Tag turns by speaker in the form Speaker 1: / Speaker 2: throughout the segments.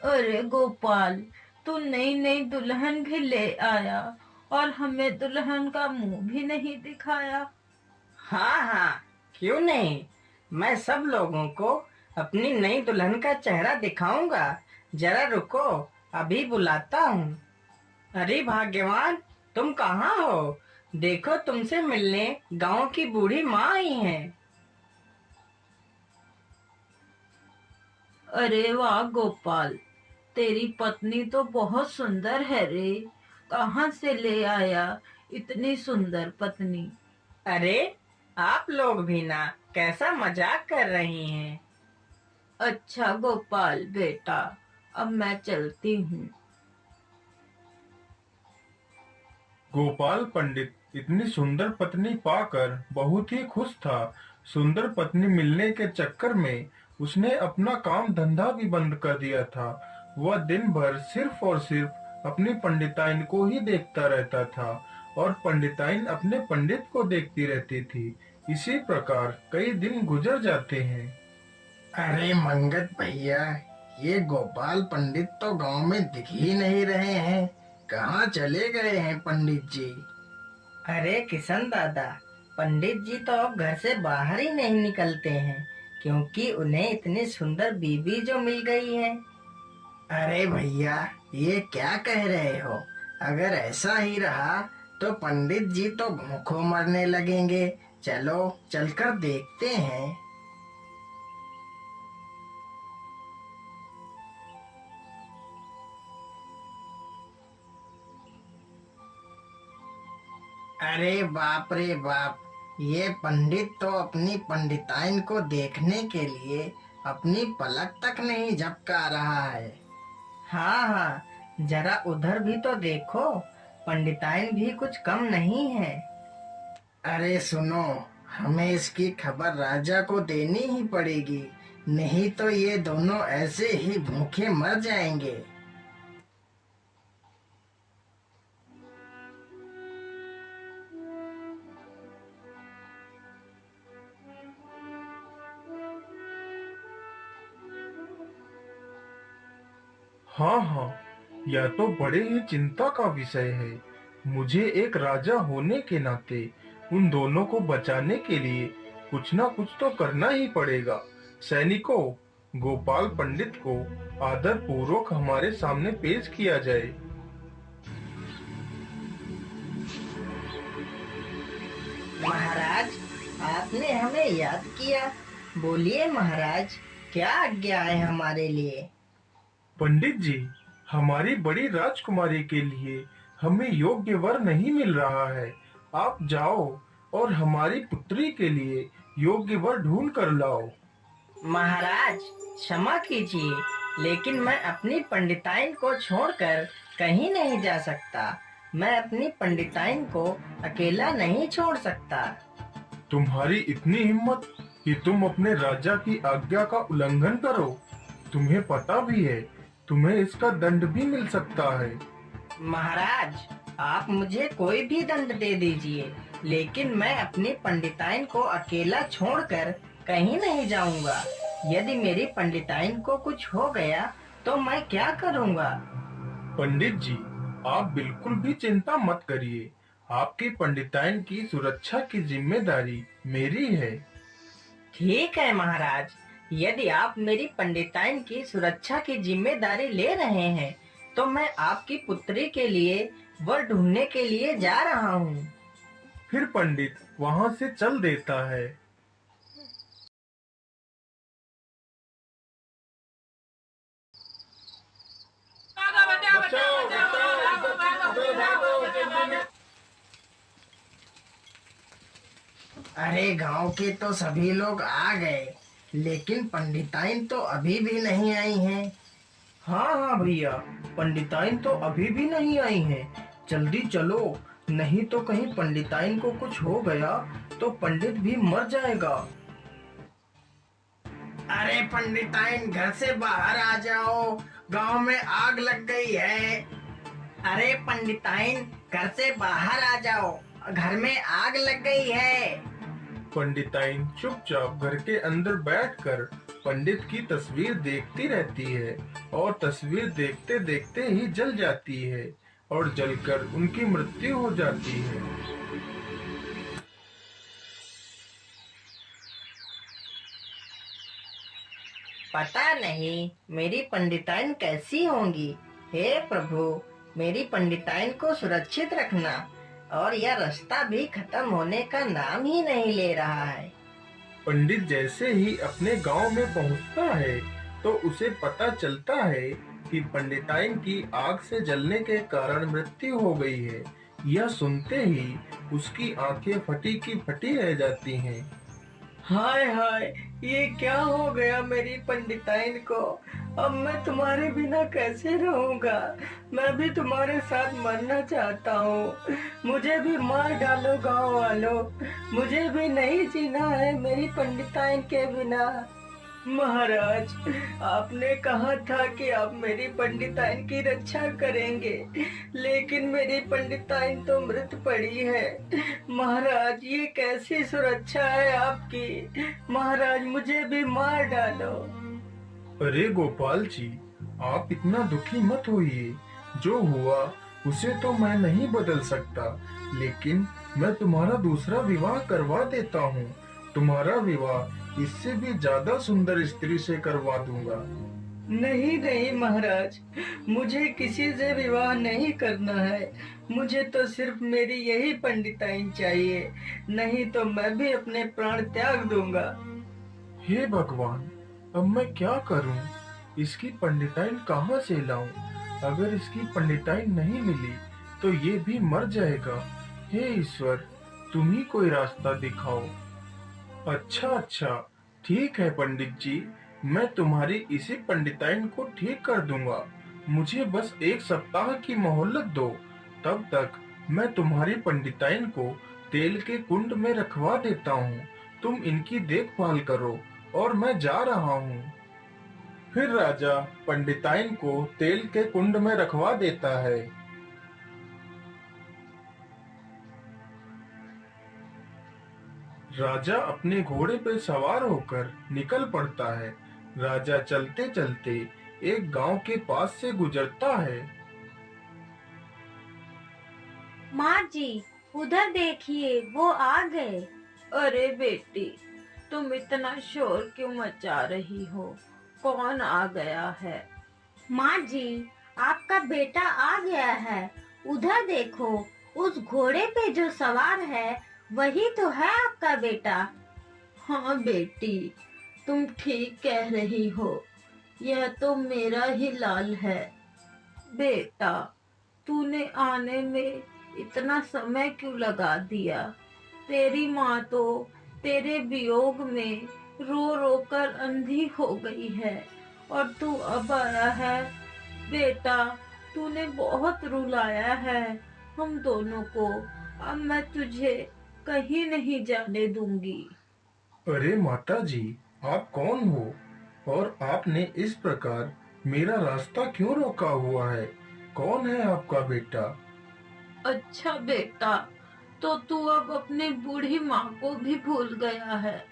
Speaker 1: अरे गोपाल, तू नई नई दुल्हन भी ले आया और हमें दुल्हन का मुंह भी नहीं दिखाया।
Speaker 2: हाँ हाँ, क्यों नहीं। मैं सब लोगों को अपनी नई दुल्हन का चेहरा दिखाऊंगा। जरा रुको, अभी बुलाता हूँ। अरे भाग्यवान, तुम कहाँ हो? देखो, तुमसे मिलने गांव की बूढ़ी माँ आई है।
Speaker 1: अरे वाह गोपाल, तेरी पत्नी तो बहुत सुंदर है रे। कहाँ से ले आया इतनी सुंदर पत्नी?
Speaker 2: अरे, आप लोग भी ना कैसा मजाक कर रही हैं।
Speaker 1: अच्छा गोपाल बेटा, अब मैं चलती हूँ।
Speaker 3: गोपाल पंडित इतनी सुंदर पत्नी पाकर बहुत ही खुश था। सुंदर पत्नी मिलने के चक्कर में उसने अपना काम धंधा भी बंद कर दिया था। वह दिन भर सिर्फ और सिर्फ अपनी पंडिताइन को ही देखता रहता था और पंडिताइन अपने पंडित को देखती रहती थी। इसी प्रकार कई दिन गुजर जाते हैं।
Speaker 4: अरे मंगत भैया, ये गोपाल पंडित तो गांव में दिख ही नहीं रहे हैं। कहाँ चले गए हैं पंडित जी?
Speaker 2: अरे किशन दादा, पंडित जी तो अब घर से बाहर ही नहीं निकलते हैं, क्योंकि उन्हें इतनी सुंदर बीवी जो मिल गई है।
Speaker 4: अरे भैया, ये क्या कह रहे हो? अगर ऐसा ही रहा तो पंडित जी तो भूखों मरने लगेंगे। चलो चलकर देखते हैं। अरे बाप रे बाप, ये पंडित तो अपनी पंडिताइन को देखने के लिए अपनी पलक तक नहीं झपका रहा है।
Speaker 2: हाँ हाँ, जरा उधर भी तो देखो, पंडिताइन भी कुछ कम नहीं है।
Speaker 4: अरे सुनो, हमें इसकी खबर राजा को देनी ही पड़ेगी, नहीं तो ये दोनों ऐसे ही भूखे मर जाएंगे।
Speaker 3: हाँ हाँ, यह तो बड़े ही चिंता का विषय है। मुझे एक राजा होने के नाते उन दोनों को बचाने के लिए कुछ ना कुछ तो करना ही पड़ेगा। सैनिकों, गोपाल पंडित को आदर पूर्वक हमारे सामने पेश किया जाए।
Speaker 2: महाराज, आपने हमें याद किया। बोलिए महाराज, क्या आज्ञा है हमारे लिए?
Speaker 3: पंडित जी, हमारी बड़ी राजकुमारी के लिए हमें योग्य वर नहीं मिल रहा है। आप जाओ और हमारी पुत्री के लिए योग्य वर ढूंढ कर लाओ।
Speaker 2: महाराज, क्षमा कीजिए, लेकिन मैं अपनी पंडिताइन को छोड़कर कहीं नहीं जा सकता। मैं अपनी पंडिताइन को अकेला नहीं छोड़ सकता।
Speaker 3: तुम्हारी इतनी हिम्मत कि तुम अपने राजा की आज्ञा का उल्लंघन करो। तुम्हें पता भी है, तुम्हें इसका दंड भी मिल सकता है।
Speaker 2: महाराज, आप मुझे कोई भी दंड दे दीजिए, लेकिन मैं अपनी पंडिताइन को अकेला छोड़कर कहीं नहीं जाऊंगा। यदि मेरी पंडिताइन को कुछ हो गया तो मैं क्या करूंगा?
Speaker 3: पंडित जी, आप बिल्कुल भी चिंता मत करिए। आपकी पंडिताइन की सुरक्षा की जिम्मेदारी मेरी है।
Speaker 2: ठीक है महाराज, यदि आप मेरी पंडिताइन की सुरक्षा की जिम्मेदारी ले रहे हैं, तो मैं आपकी पुत्री के लिए वर ढूंढने के लिए जा रहा हूँ।
Speaker 3: फिर पंडित वहां से चल देता है। बचाओ बचाओ, इधर भागो, जल्दी।
Speaker 4: अरे गांव के तो सभी लोग आ गए, लेकिन पंडिताइन तो अभी भी नहीं आई हैं।
Speaker 5: हाँ हाँ भैया, पंडिताइन तो अभी भी नहीं आई हैं। जल्दी चलो, नहीं तो कहीं पंडिताइन को कुछ हो गया तो पंडित भी मर जाएगा।
Speaker 4: अरे पंडिताइन, घर से बाहर आ जाओ, गांव में आग लग गई है।
Speaker 2: अरे पंडिताइन, घर से बाहर आ जाओ, घर में आग लग गई है।
Speaker 3: पंडिताइन चुपचाप घर के अंदर बैठकर पंडित की तस्वीर देखती रहती है और तस्वीर देखते देखते ही जल जाती है और जलकर उनकी मृत्यु हो जाती है।
Speaker 2: पता नहीं मेरी पंडिताइन कैसी होंगी। हे प्रभु, मेरी पंडिताइन को सुरक्षित रखना। और यह रास्ता भी खत्म होने का नाम ही नहीं ले रहा है।
Speaker 3: पंडित जैसे ही अपने गांव में पहुंचता है तो उसे पता चलता है कि पंडिताइन की आग से जलने के कारण मृत्यु हो गई है। यह सुनते ही उसकी आंखें फटी की फटी रह जाती हैं।
Speaker 2: हाय हाय, ये क्या हो गया मेरी पंडिताइन को। अब मैं तुम्हारे बिना कैसे रहूंगा। मैं भी तुम्हारे साथ मरना चाहता हूँ। मुझे भी मार डालो गांव वालों। मुझे भी नहीं जीना है मेरी पंडिताइन के बिना। महाराज, आपने कहा था कि आप मेरी पंडिताइन की रक्षा करेंगे, लेकिन मेरी पंडिताइन तो मृत पड़ी है। महाराज, ये कैसी सुरक्षा है आपकी। महाराज, मुझे भी मार डालो।
Speaker 3: अरे गोपाल जी, आप इतना दुखी मत होइए। जो हुआ उसे तो मैं नहीं बदल सकता, लेकिन मैं तुम्हारा दूसरा विवाह करवा देता हूँ। तुम्हारा विवाह इससे भी ज्यादा सुंदर स्त्री से करवा दूंगा।
Speaker 2: नहीं नहीं महाराज, मुझे किसी से विवाह नहीं करना है। मुझे तो सिर्फ मेरी यही पंडिताइन चाहिए, नहीं तो मैं भी अपने प्राण त्याग दूंगा।
Speaker 3: हे भगवान, अब मैं क्या करूं? इसकी पंडिताइन कहाँ से लाऊं? अगर इसकी पंडिताइन नहीं मिली तो ये भी मर जाएगा। हे ईश्वर, तुम ही कोई रास्ता दिखाओ। अच्छा, ठीक है पंडित जी, मैं तुम्हारी इसी पंडिताइन को ठीक कर दूंगा। मुझे बस 1 सप्ताह की मोहलत दो। तब तक मैं तुम्हारी पंडिताइन को तेल के कुंड में रखवा देता हूँ। तुम इनकी देखभाल करो और मैं जा रहा हूँ। फिर राजा पंडिताइन को तेल के कुंड में रखवा देता है। राजा अपने घोड़े पर सवार होकर निकल पड़ता है। राजा चलते चलते एक गांव के पास से गुजरता है।
Speaker 6: माँ जी, उधर देखिए, वो आ गए।
Speaker 1: अरे बेटी, तुम इतना शोर क्यों मचा रही हो? कौन आ गया है?
Speaker 6: माँ जी, आपका बेटा आ गया है। उधर देखो, उस घोड़े पे जो सवार है वही तो है आपका बेटा।
Speaker 1: हाँ बेटी, तुम ठीक कह रही हो। यह तो मेरा ही लाल है। बेटा, तूने आने में इतना समय क्यों लगा दिया? तेरी माँ तो तेरे वियोग में रो रो कर अंधी हो गई है और तू अब आया है। बेटा, तूने बहुत रुलाया है हम दोनों को। अब मैं तुझे कहीं नहीं जाने दूंगी।
Speaker 3: अरे माता जी, आप कौन हो और आपने इस प्रकार मेरा रास्ता क्यों रोका हुआ है? कौन है आपका बेटा?
Speaker 1: अच्छा बेटा, तो तू अब अपनी बूढ़ी माँ को भी भूल गया है।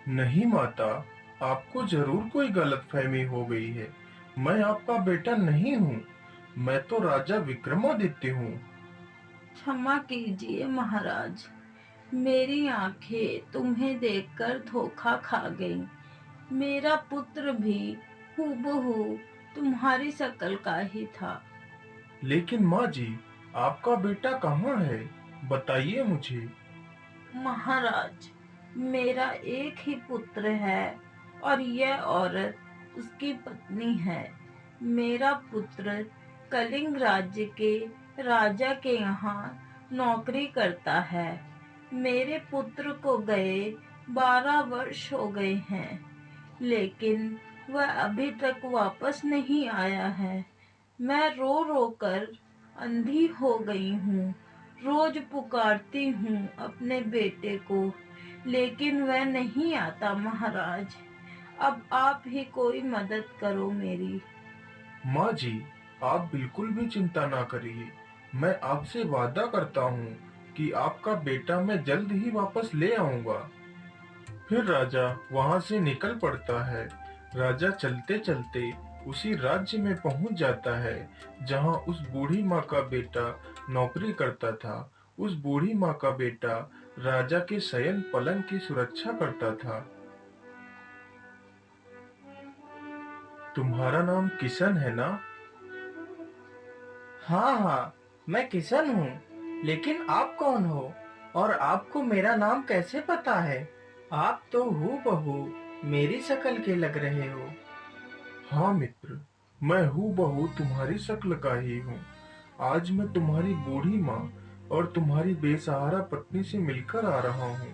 Speaker 3: नहीं माता, आपको जरूर कोई गलतफहमी हो गई है। मैं आपका बेटा नहीं हूँ। मैं तो राजा विक्रमादित्य हूँ।
Speaker 1: क्षमा कीजिए महाराज, मेरी आंखें तुम्हें देखकर धोखा खा गईं। मेरा पुत्र भी हूबहू तुम्हारी शक्ल का ही था।
Speaker 3: लेकिन माँ जी, आपका बेटा कहाँ है? बताइए मुझे।
Speaker 1: महाराज, मेरा एक ही पुत्र है और यह औरत उसकी पत्नी है। मेरा पुत्र कलिंग राज्य के राजा के यहाँ नौकरी करता है। मेरे पुत्र को गए 12 वर्ष हो गए हैं, लेकिन वह अभी तक वापस नहीं आया है। मैं रो रो कर अंधी हो गई हूँ। रोज पुकारती हूँ अपने बेटे को, लेकिन वह नहीं आता महाराज। अब आप ही कोई मदद करो मेरी।
Speaker 3: माँ जी, आप बिल्कुल भी चिंता ना करिए। मैं आपसे वादा करता हूँ कि आपका बेटा मैं जल्द ही वापस ले आऊंगा। फिर राजा वहाँ से निकल पड़ता है राजा चलते चलते उसी राज्य में पहुंच जाता है जहां उस बूढ़ी माँ का बेटा नौकरी करता था। उस बूढ़ी माँ का बेटा राजा के शयन पलंग की सुरक्षा करता था। तुम्हारा नाम किशन है ना?
Speaker 5: हाँ हाँ, मैं किशन हूँ। लेकिन आप कौन हो और आपको मेरा नाम कैसे पता है? आप तो हूबहू मेरी शक्ल के लग रहे हो।
Speaker 3: हाँ मित्र, मैं हूबहू तुम्हारी शक्ल का ही हूँ। आज मैं तुम्हारी बूढ़ी माँ और तुम्हारी बेसहारा पत्नी से मिलकर आ रहा हूँ।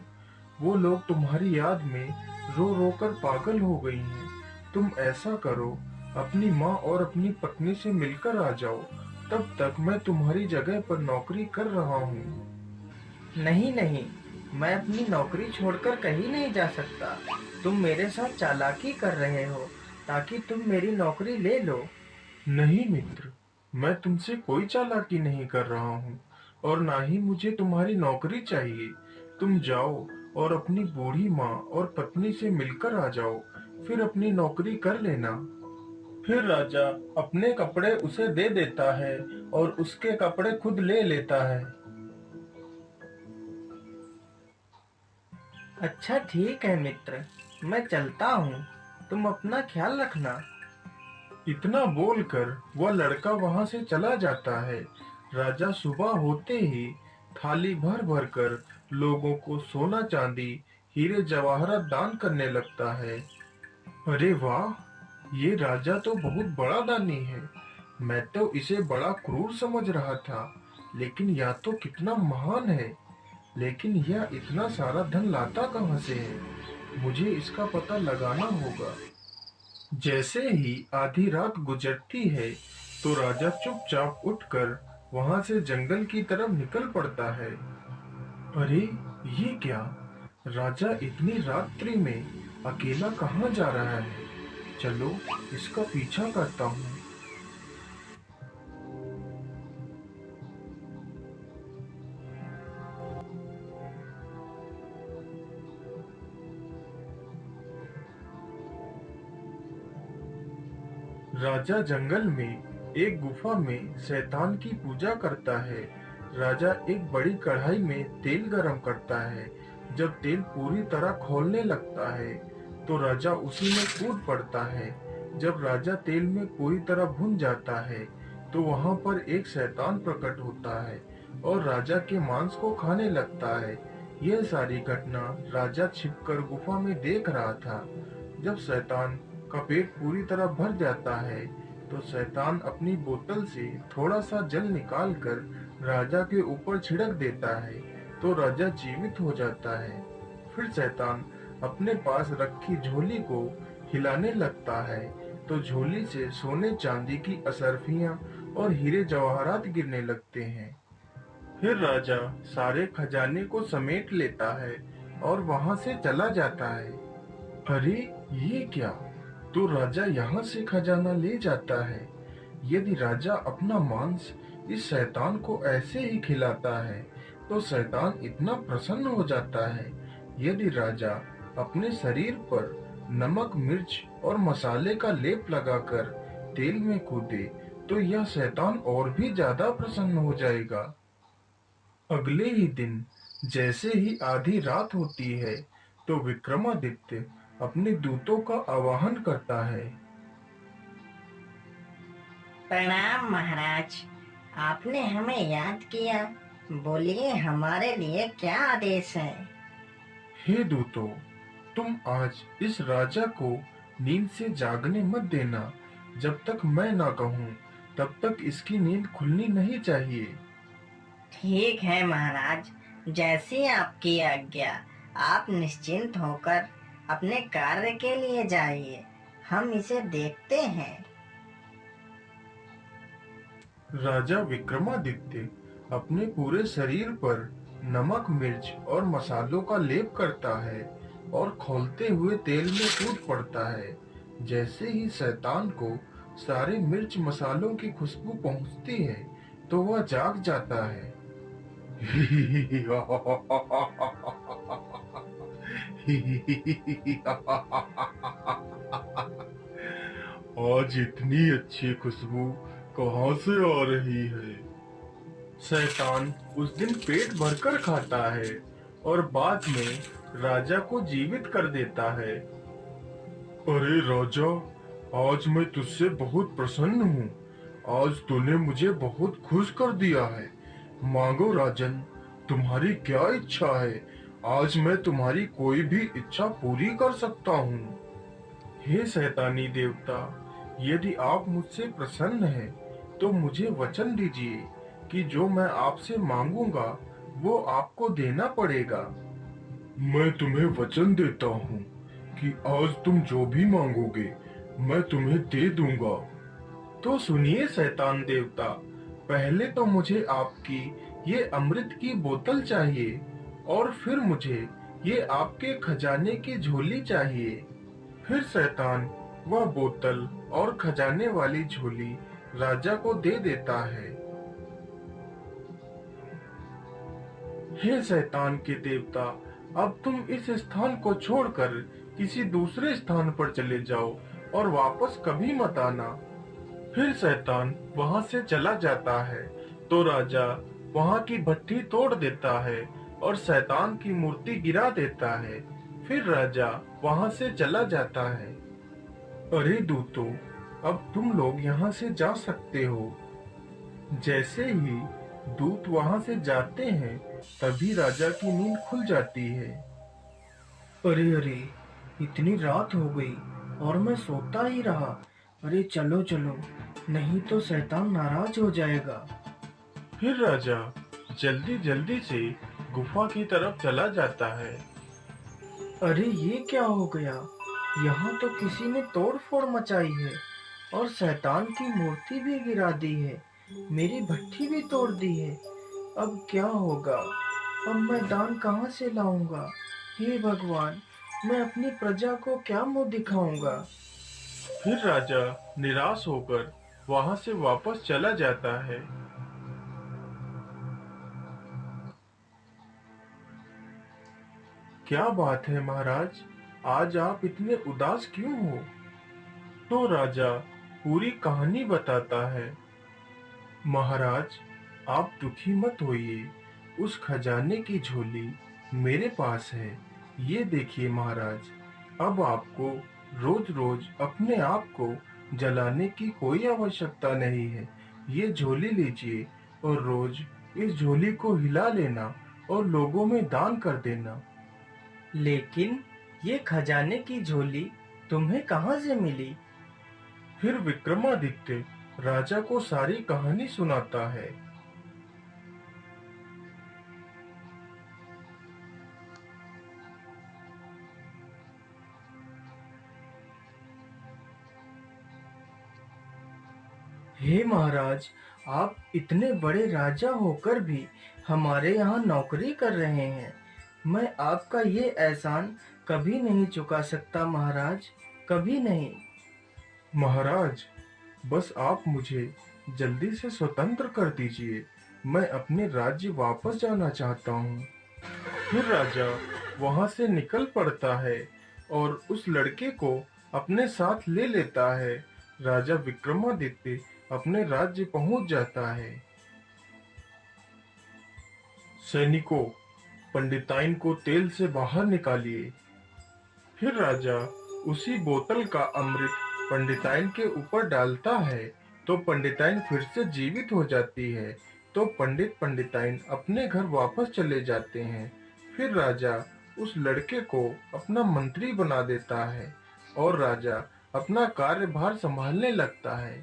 Speaker 3: वो लोग तुम्हारी याद में रो रो कर पागल हो गई हैं। तुम ऐसा करो, अपनी माँ और अपनी पत्नी से मिलकर आ जाओ। तब तक मैं तुम्हारी जगह पर नौकरी कर रहा हूँ।
Speaker 5: नहीं नहीं, मैं अपनी नौकरी छोड़कर कहीं नहीं जा सकता। तुम मेरे साथ चालाकी कर रहे हो ताकि तुम मेरी नौकरी ले लो।
Speaker 3: नहीं मित्र, मैं तुमसे कोई चालाकी नहीं कर रहा हूँ और ना ही मुझे तुम्हारी नौकरी चाहिए। तुम जाओ और अपनी बूढ़ी माँ और पत्नी से मिलकर आ जाओ, फिर अपनी नौकरी कर लेना। फिर राजा अपने कपड़े उसे दे देता है और उसके कपड़े खुद ले लेता है।
Speaker 5: अच्छा ठीक है मित्र, मैं चलता हूँ। तुम अपना ख्याल रखना।
Speaker 3: इतना बोलकर वह लड़का वहां से चला जाता है। राजा सुबह होते ही थाली भर भर कर लोगों को सोना चांदी हीरे जवाहरात दान करने लगता है। अरे वाह, ये राजा तो बहुत बड़ा दानी है। मैं तो इसे बड़ा क्रूर समझ रहा था, लेकिन यह तो कितना महान है। लेकिन यह इतना सारा धन लाता कहाँ से है? मुझे इसका पता लगाना होगा। जैसे ही आधी रात गुजरती है तो राजा चुपचाप उठकर वहां से जंगल की तरफ निकल पड़ता है। अरे ये क्या? राजा इतनी रात्रि में अकेला कहाँ जा रहा है? चलो इसका पीछा करता हूँ। राजा जंगल में एक गुफा में शैतान की पूजा करता है। राजा एक बड़ी कढ़ाई में तेल गरम करता है। जब तेल पूरी तरह खौलने लगता है तो राजा उसी में कूद पड़ता है। जब राजा तेल में पूरी तरह भुन जाता है तो वहां पर एक शैतान प्रकट होता है और राजा के मांस को खाने लगता है। यह सारी घटना राजा छिपकर गुफा में देख रहा था। जब शैतान का पेट पूरी तरह भर जाता है तो शैतान अपनी बोतल से थोड़ा सा जल निकालकर राजा के ऊपर छिड़क देता है तो राजा जीवित हो जाता है। फिर शैतान अपने पास रखी झोली को हिलाने लगता है तो झोली से सोने चांदी की असरफियां और हीरे जवाहरात गिरने लगते हैं। फिर राजा सारे खजाने को समेट लेता है और वहां से चला जाता है। अरे ये क्या? तो राजा यहाँ से खजाना ले जाता है। यदि राजा अपना मांस इस शैतान को ऐसे ही खिलाता है तो शैतान इतना प्रसन्न हो जाता है। यदि राजा अपने शरीर पर नमक मिर्च और मसाले का लेप लगाकर तेल में कूदे तो यह शैतान और भी ज्यादा प्रसन्न हो जाएगा। अगले ही दिन जैसे ही आधी रात होती है तो विक्रमादित्य अपने दूतों का आवाहन करता है।
Speaker 4: प्रणाम महाराज, आपने हमें याद किया। बोलिए, हमारे लिए क्या आदेश है?
Speaker 3: हे दूतों, तुम आज इस राजा को नींद से जागने मत देना। जब तक मैं ना कहूँ तब तक इसकी नींद खुलनी नहीं चाहिए।
Speaker 4: ठीक है महाराज, जैसी आपकी आज्ञा। आप निश्चिंत होकर अपने कार्य के लिए जाइए, हम इसे देखते हैं।
Speaker 3: राजा विक्रमादित्य अपने पूरे शरीर पर नमक मिर्च और मसालों का लेप करता है और खौलते हुए तेल में कूद पड़ता है। जैसे ही शैतान को सारे मिर्च मसालों की खुशबू पहुंचती है तो वह जाग जाता है। आज इतनी अच्छी खुशबू कहाँ से आ रही है? शैतान उस दिन पेट भरकर खाता है और बाद में राजा को जीवित कर देता है। अरे राजा, आज मैं तुझसे बहुत प्रसन्न हूँ। आज तूने मुझे बहुत खुश कर दिया है। मांगो राजन, तुम्हारी क्या इच्छा है? आज मैं तुम्हारी कोई भी इच्छा पूरी कर सकता हूँ। हे शैतानी देवता, यदि आप मुझसे प्रसन्न हैं, तो मुझे वचन दीजिए कि जो मैं आपसे मांगूंगा वो आपको देना पड़ेगा। मैं तुम्हें वचन देता हूँ कि आज तुम जो भी मांगोगे मैं तुम्हें दे दूंगा। तो सुनिए शैतान देवता, पहले तो मुझे आपकी ये अमृत की बोतल चाहिए और फिर मुझे ये आपके खजाने की झोली चाहिए। फिर शैतान वह बोतल और खजाने वाली झोली राजा को दे देता है। हे शैतान के देवता, अब तुम इस स्थान को छोड़कर किसी दूसरे स्थान पर चले जाओ और वापस कभी मत आना। फिर शैतान वहां से चला जाता है तो राजा वहां की भट्ठी तोड़ देता है और शैतान की मूर्ति गिरा देता है। फिर राजा वहां से चला जाता है। अरे दूतों, अब तुम लोग यहाँ से जा सकते हो। जैसे ही दूत वहां से जाते हैं तभी राजा की नींद खुल जाती है।
Speaker 5: अरे अरे, इतनी रात हो गई और मैं सोता ही रहा। अरे चलो चलो, नहीं तो शैतान नाराज हो जाएगा।
Speaker 3: फिर राजा जल्दी जल्दी से गुफा की तरफ चला जाता है।
Speaker 5: अरे ये क्या हो गया? यहाँ तो किसी ने तोड़ फोड़ मचाई है और शैतान की मूर्ति भी गिरा दी है, मेरी भट्ठी भी तोड़ दी है। अब क्या होगा? अब मैं दान कहाँ से लाऊंगा? हे भगवान, मैं अपनी प्रजा को क्या मुंह दिखाऊंगा?
Speaker 3: फिर राजा निराश होकर वहां से वापस चला जाता है। क्या बात है महाराज, आज आप इतने उदास क्यों हो? तो राजा पूरी कहानी बताता है। महाराज, आप दुखी मत होइए, उस खजाने की झोली मेरे पास है। ये देखिए महाराज, अब आपको रोज रोज अपने आप को जलाने की कोई आवश्यकता नहीं है। ये झोली लीजिए और रोज इस झोली को हिला लेना और लोगों में दान कर देना।
Speaker 5: लेकिन ये खजाने की झोली तुम्हें कहाँ से मिली?
Speaker 3: फिर विक्रमादित्य राजा को सारी कहानी सुनाता है।
Speaker 5: हे महाराज, आप इतने बड़े राजा होकर भी हमारे यहाँ नौकरी कर रहे हैं। मैं आपका ये एहसान कभी नहीं चुका सकता महाराज, कभी नहीं।
Speaker 3: महाराज, बस आप मुझे जल्दी से स्वतंत्र कर दीजिए, मैं अपने राज्य वापस जाना चाहता हूँ। फिर राजा वहां से निकल पड़ता है और उस लड़के को अपने साथ ले लेता है। राजा विक्रमादित्य अपने राज्य पहुंच जाता है। सैनिकों, पंडिताइन को तेल से बाहर निकालिए। फिर राजा उसी बोतल का अमृत पंडिताइन के ऊपर डालता है तो पंडिताइन फिर से जीवित हो जाती है। तो पंडित पंडिताइन अपने घर वापस चले जाते हैं। फिर राजा उस लड़के को अपना मंत्री बना देता है और राजा अपना कार्यभार संभालने लगता है।